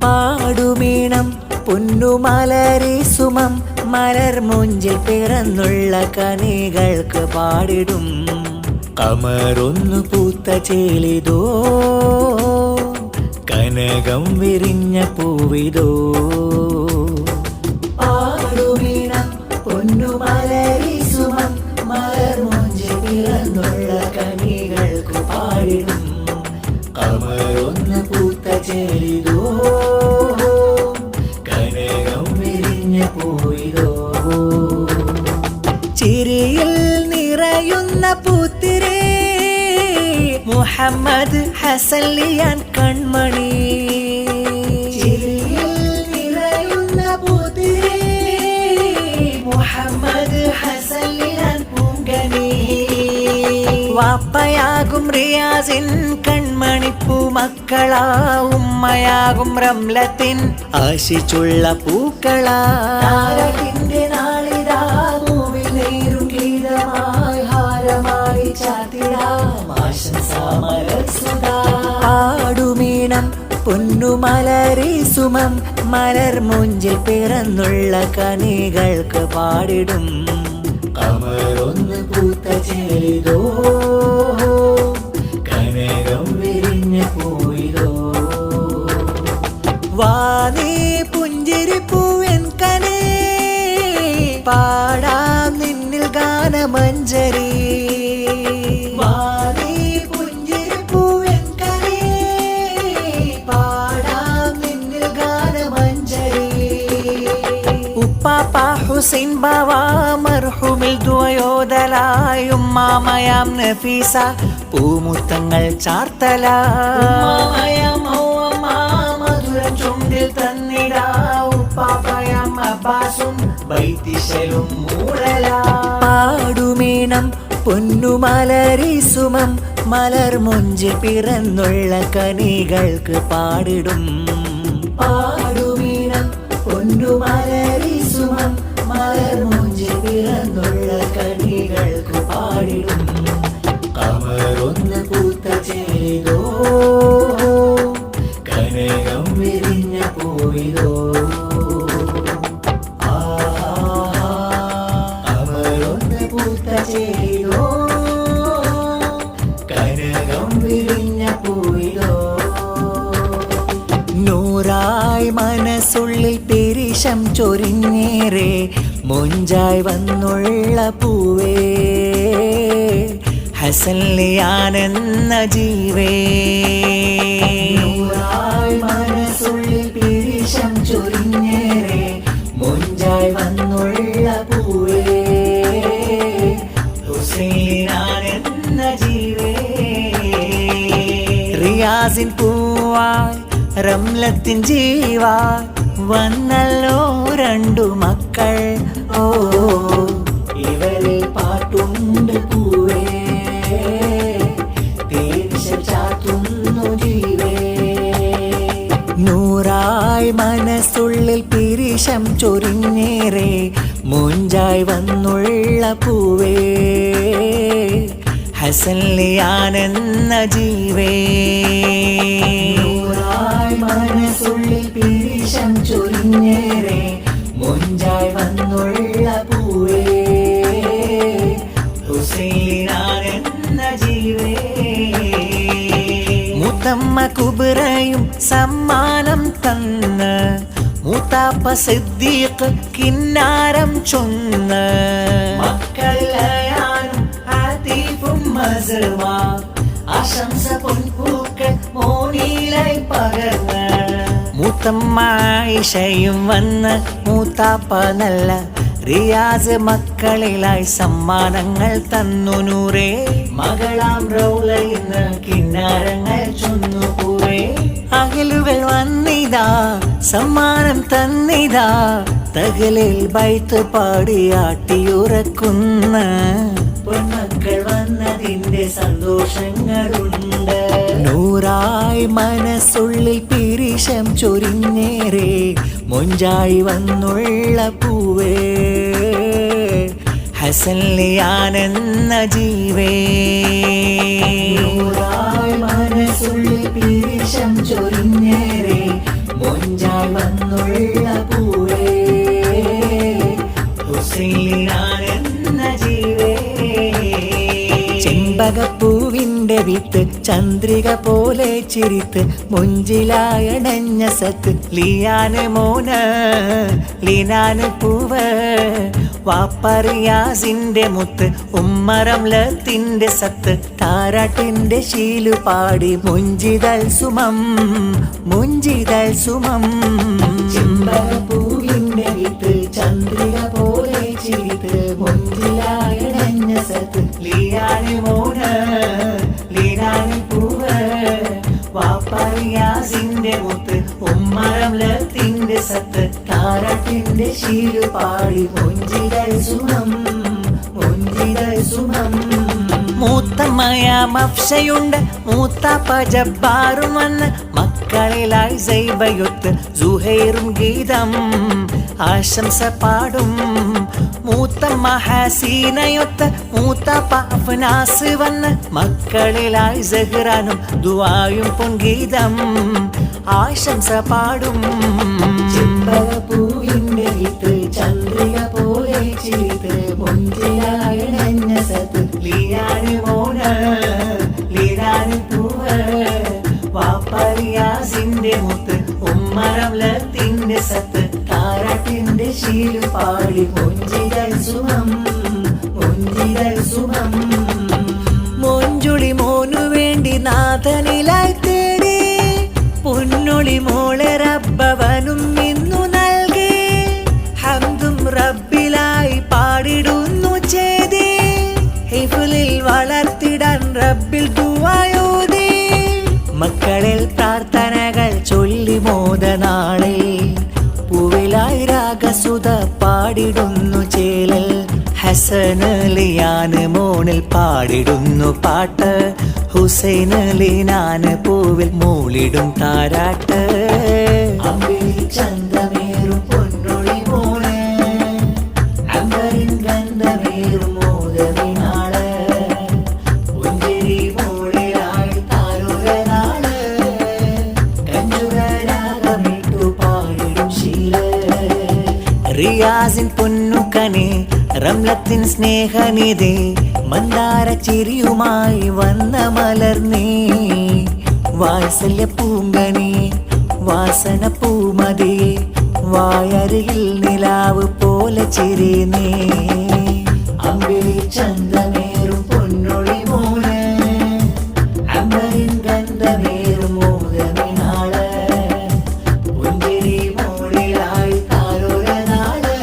പാടുമീണം പൊന്നുമലരി സുമം മലർമൊഞ്ചിൽ പിറന്നുള്ള കനികൾക്ക് പാടിടും കമറൊന്നു പൂത്ത ചേലിതോ കനകം വിരിഞ്ഞ പൂവിതോ പാടുമീണം പൊന്നുമലരി സുമം മലർമൊഞ്ചിൽ പിറന്നുള്ള കനികൾക്ക് പാടിടും കമറൊന്നു പൂത്ത ചേലിതോ ചിരിയിൽ നിറയുന്ന പൂത്തിരേ മുഹമ്മദ് ഹസലിയാൻ കൺമണി ചിരിയിൽ നിറയുന്ന പൂത്തിരേ മുഹമ്മദ് ഹസലിയാൻ പൂങ്കനി വാപ്പയാകും റിയാസിൻ കൺമണിപ്പൂ മക്കളാ ഉമ്മയാകും റംലത്തിൻ ആശിച്ചുള്ള പൂക്കളാ താരത്തിന്റെ നാളിതാ പൂവിൽ നേരും ഗീതമായി ഹാരമായി ചാത്തിടാം ആശംസാമരസുധാ പാടുമീണം പൊന്നുമലരി സുമം മലർമൊഞ്ചിൽ പിറന്നുള്ള കനികൾക്ക് പാടിടും കമറൊന്ന് പൂത്ത ചേലിതോ കനകം വിരിഞ്ഞ പൂവിതോ വാനേ പുഞ്ചിരിപ്പൂവൻ കനേ പാടാം നിന്നിൽ ഗാനമഞ്ജരി വാനേ പുഞ്ചിരിപ്പൂവൻ കനേ പാടാം നിന്നിൽ ഗാനമഞ്ജരി ഉപ്പാപ്പ ഹുസൈൻ ബാവ മർഹൂമിൽ ദുവയോദലായുമ്മാമയാം നഫീസ പൂമുത്തങ്ങൾ ചാർത്തലാമയാം മധുരം ചുണ്ടിൽ തന്നിടാ ഉപ്പാപ്പയാം അബ്ബാസും ബൈത്തിശലും മൂടലാ പാടുമീണം പൊന്നുമലരി സുമം മലർമൊഞ്ചിൽ പിറന്നുള്ള കനികൾക്ക് പാടിടും പാടുമീണം പൊന്നുമലരി സുമം മലർമൊഞ്ചിൽ പിറന്നുള്ള കനികൾക്ക് പാടിടും കമറൊന്ന് പൂത്ത ചേലിതോ കനകം വിരിഞ്ഞ പൂവിതോ കമറൊന്ന് പൂത്ത ചേലിതോ കനകം വിരിഞ്ഞ പൂവിതോ നൂറായി മനസ്സുള്ളിൽ പെരിശം ചൊരിഞ്ഞേറെ മൊഞ്ചായി വന്നുള്ള പൂവേ ഹസലിയാനെന്ന ജീവേ നൂറായി മനസ്സുള്ളിൽ പെരിശം ചൊരിഞ്ഞേറെ മൊഞ്ചായി വന്നുള്ള പൂവേ ഹുസൈനാനെന്ന ജീവേ റിയാസിൻ പൂവായി റംലത്തിൻ ജീവായി വന്നല്ലോ രണ്ടു മക്കൾ ഓ ഇവരിൽ പാട്ടുണ്ട് പൂവേ ചാത്തുന്നു ജീവേ നൂറായി മനസ്സുള്ളിൽ പിരിശം ചൊരിഞ്ഞേറെ മൊഞ്ചായി വന്നുള്ള പൂവേ ഹസലിയാനെന്ന ജീവേ നൂറായി മനസ്സുള്ളിൽ പിരിശം ചൊരിഞ്ഞേറെ മൊഞ്ചായി വന്നുള്ള പൂവേ ഹുസൈനാനെന്ന ജീവേ മുത്തമ്മ കുബ്രയും സമ്മാനം തന്ന് മൂത്താപ്പ സിദ്ദീഖ് കിന്നാരം ചൊന്ന് മക്കളയാനും ആതിഫും മസ്റുമ ആശംസ പൊൻപൂക്കൾ മോനിലായി പകർന്ന് മൂത്തമ്മ ആയിഷയും വന്ന് മൂത്താപ്പ നല്ല റിയാസ് മക്കളിലായി സമ്മാനങ്ങൾ തന്നു നൂറേ മകളാം റൗലയിന്ന് കിന്നാരങ്ങൾ ചൊന്നു പൂവേ അകലുകൾ വന്നിതാ സമ്മാനം തന്നിതാ തകലിൽ ബൈത്ത് പാടിയാട്ടിയുറക്കുന്ന പൊന്മക്കൾ വന്നതിന്റെ സന്തോഷങ്ങളുണ്ട് നൂറായി മനസ്സുള്ളിൽ പിരിശം ചൊരിഞ്ഞേറെ മൊഞ്ചായി വന്നുള്ള പൂവേ ഹസലിയാനെന്ന ജീവേ നൂറായി മനസ്സുള്ളിൽ പിരിശം ചൊരിഞ്ഞേറെ മൊഞ്ച പൂവിൻ്റെ വിത്ത് ചന്ദ്രിക പോലെ ചിരിത്ത് മുഞ്ചിലായണഞ്ഞ സത്ത് ലിയാന് മോന ലീനാന് പൂവ് വാപ്പറിയാസിന്റെ മുത്ത് ഉമ്മറം ലത്തിന്റെ സത്ത് താരാട്ടിന്റെ ശീലു പാടി മുഞ്ചിതൽ സുമം മുഞ്ചിതൽ സുമം ചെമ്പകപ്പൂവിന്റെ വിത്ത് ചന്ദ്രിക പോലെ ചിരിത്ത് മുഞ്ചിലായണഞ്ഞ സത്ത് ലിയാന് മോന ലീനാന് പൂവ് വാപ്പറിയാസിന്റെ മുത്ത് ഉമ്മറം ലത്തിന്റെ സത്ത് താരാട്ടിന്റെ ശീലു പാടി മുഞ്ചിതൽ സുമം മുഞ്ചിതൽ സുമം മൂത്തമ്മയ മഫ്ഷയുണ്ട് മൂത്താപ്പ ജബ്ബാറും വന്ന് മക്കളിലായി സൈബയൊത്ത് സുഹൈറും ഗീതം ആശംസ പാടും മൂത്തമ്മ ഹസീനയൊത്ത് മൂത്താപ്പ അഫ്നാസ് വന്ന് മക്കളിലായി സഹ്റാനും ദുആയും പൊൻഗീതം ആശംസ പാടും ചെമ്പകപ്പൂവിന്റെ വിത്ത് ചന്ദ്രിക പോലെ ചിരിത്ത് മുഞ്ചിലായണഞ്ഞ സത്ത് ലിയാന് മോന ലീനാന് പൂവ് വാപ്പറിയാസിന്റെ മുത്ത് ഉമ്മറം ലത്തിന്റെ സത്ത് താരാട്ടിന്റെ ശീലു പാടി മുഞ്ചിതൽ സുമം മുഞ്ചിതൽ സുമം മൊഞ്ചുളി മോനു വേണ്ടി നാഥനിലായി തേടി പൊന്നൊളി മോളെ റബ്ബവനും ഇന്നു നൽകി ഹംദും റബ്ബിലായി പാടിടുന്നു ചെയ്തി ഹിഫ്ളിൽ വളർത്തിടാൻ റബ്ബിൽ ദുആയോതി മക്കളിൽ പ്രാർത്ഥനകൾ ചൊല്ലി മോദനാളെ പൂവിലായി രാഗസുത പാടിടുന്നു ചേലൽ ഹസന് ലിയാന് മോണിൽ പാടിടുന്നു പാട്ട് ഹുസൈന് ലീനാന് പൂവിൽ മൂളിടും താരാട്ട് ചന്തമേറും പൊന്നൊളി മോള് അമ്പരിൻ ഗന്ധമേറും മോദവിനാള് പുഞ്ചിരി മോളിലായി താരുകനാള് കഞ്ചുകരാഗമിട്ടു പാടിടും ശീല റിയാസിൻ പൊന്നുക്കനെ റംലത്തിൻ സ്നേഹനിധി മന്ദാര ചിരിയുമായി വന്ന മലർന്നേ വാത്സല്യ പൂങ്കനി വാസന പൂമതി വായരികിൽ നിലാവ് പോലെ ചിരിനേ അമ്പിളി ചന്തമേറും പൊന്നൊളി മോന് അമ്പരിൻ ഗന്ധമേറും മോദമിനാള് പുഞ്ചിരി മോളിലായി താരൊരനാള്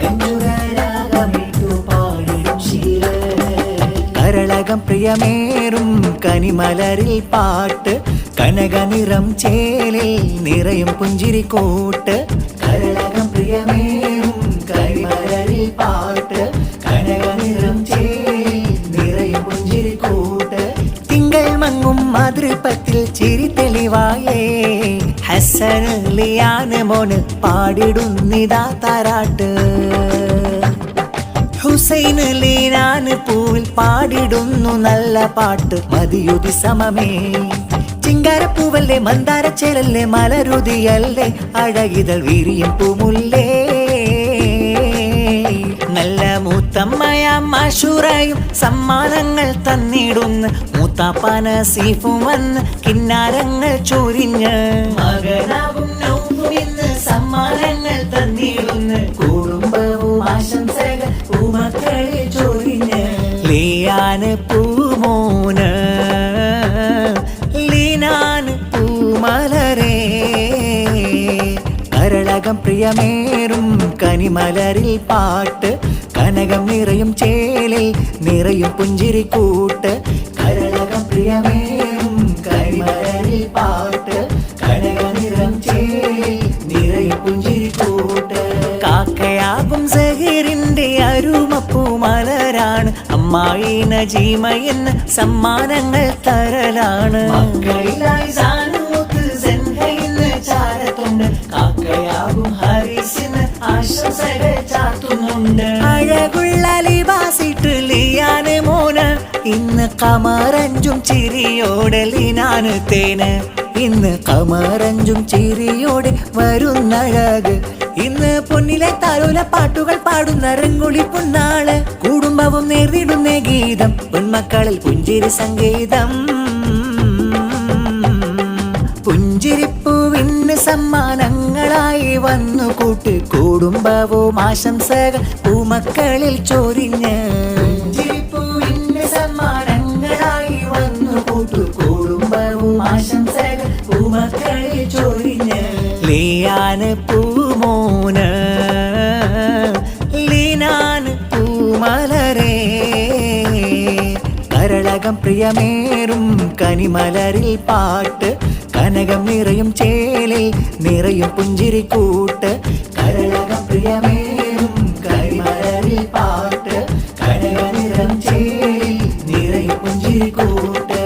കഞ്ചുകരാഗമിട്ടു പാടിടും ശീല കരളകം പ്രിയമേറും കനിമലരിൽ പാട്ട് കനകനിറം ചേലിൽ നിറയും പുഞ്ചിരിക്കൂട്ട് കരളകം പ്രിയമേറും കനിമലരിൽ പാട്ട് കനകനിറം ചേലിൽ നിറയും പുഞ്ചിരിക്കൂട്ട് തിങ്കൾ മങ്ങും മാതൃപത്തിൽ ചിരി തെളിവായേ ഹസൻ ലിയാന് മോന് പാടിടുന്നിതാ താരാട്ട് ഹുസൈന് ലീനാന് പൂവിൽ പാടിടുന്നു നല്ല പാട്ട് മതിയുതി സമമേ ചിങ്കാരപ്പൂവല്ലേ മന്ദാരച്ചേലല്ലേ മലരുതിയല്ലേ അഴകിതൾ വീരിയും പൂമുല്ലേ നല്ല മൂത്തമ്മയ മഷൂറയും സമ്മാനങ്ങൾ തന്നിടുന്നു മൂത്താപ്പാന സീഫും വന്ന് കിന്നാരങ്ങൾ ചൊരിഞ്ഞ് മകനാവും നൗഫും ഇന്ന് സമ്മാനങ്ങൾ തന്നിടുന്നു കുടുംബവും ആശംസകൾ പൂമക്കളെ ചൊരിഞ്ഞ് ലിയാന് പൂമോന് ലീനാന് പൂമലരേ കരളകം പ്രിയമേറും കനിമലരിൽ പാട്ട് കനകം നിറയും ചേലിൽ നിറയും പുഞ്ചിരിക്കൂട്ട് കരളകം പ്രിയമേറും കനിമലരിൽ പാട്ട് കനകം നിറം ചേലിൽ നിറയും പുഞ്ചിരിക്കൂട്ട് കാക്കയാകും സഹീറിന്റെ അരുമപ്പൂമലരാണ് അമ്മായി നജീമ എന്ന് സമ്മാനങ്ങൾ തരലാണ് മക്കളിലായി സാനൂത്ത് സെൻഹയിന്ന് ചാരത്തുണ്ട് കാക്കയാകും ഹരീസിന് ആശംസകൾ ചാർത്തുന്നുണ്ട് അഴകുള്ള ലിബാസിട്ട് ലിയാന് മോന് ഇന്ന് കമറഞ്ചും ചിരിയോടെ ലീനാന് തേന് ഇന്ന് കമറഞ്ചും ചിരിയോടെ വരുന്നഴക് ഇന്ന് പൊന്നിലെ താലോല പാട്ടുകൾ പാടുന്ന റംഗുളി പൊന്നാള് കുടുംബവും നേർന്നിടുന്ന ഗീതം പൊന്മക്കളിൽ പുഞ്ചിരി സംഗീതം പുഞ്ചിരിപ്പൂവിന് സമ്മാനങ്ങളായി വന്നു കൂട്ട് കുടുംബവും ആശംസകൾ പൂമക്കളിൽ ചൊരിഞ്ഞ് പുഞ്ചിരിപ്പൂവിന് സമ്മാനങ്ങളായി വന്നു കൂട്ട് കുടുംബവും ആശംസകൾ പൂമക്കളിൽ ചൊരിഞ്ഞ് ലിയാന് പൂമോന് ലീനാന് പൂമലരേ കരളകം പ്രിയമേറും കനിമലരിൽ പാട്ട് കനകം നിറയും ചേലിൽ നിറയും പുഞ്ചിരിക്കൂട്ട് കരളകം പ്രിയമേറും കനിമലരിൽ പാട്ട് കനകം നിറയും ചേലിൽ നിറയും പുഞ്ചിരിക്കൂട്ട്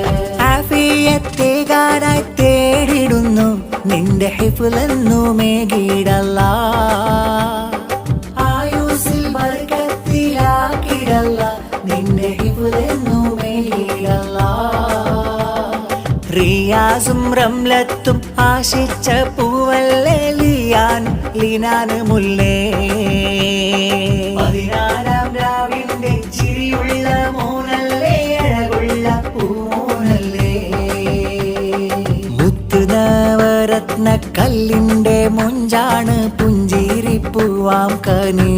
ആഫിയത്തേകാനായി തേടിടുന്നു നിന്റെ ഹിഫ്ളെന്നു മേകിടല്ലാ ആയുസ്സിൽ ബർക്കത്തിലാക്കിടല്ല നിന്റെ ഹിഫ്ളെന്നു മേകിടല്ലാ റിയാസും റംലത്തും ആശിച്ച പൂവല്ലേ ലിയാൻ ലീനാന് മുല്ലേ 14 രാവിന്റെ ചിരിയുള്ള മോനല്ലേ അഴകുള്ള പൂമോനല്ലേ മുത്തുനവരത്ന കല്ലിന്റെ മുഞ്ചാണ് പുഞ്ചിരിപ്പൂവാം കനി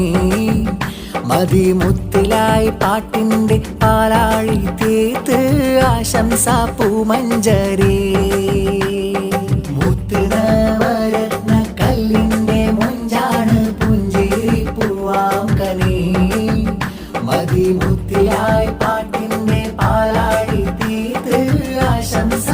മതിമുത്തിലായി പാട്ടിന്റെ പാലാഴി തീർത്ത് ആശംസ പൂമഞ്ചരി മുത്തുനവരത്ന കല്ലിന്റെ മുഞ്ചാണ് പുഞ്ചിരിപ്പൂവാം കനി മതിമുത്തിലായി പാട്ടിന്റെ പാലാഴി തീർത്ത് ആശംസ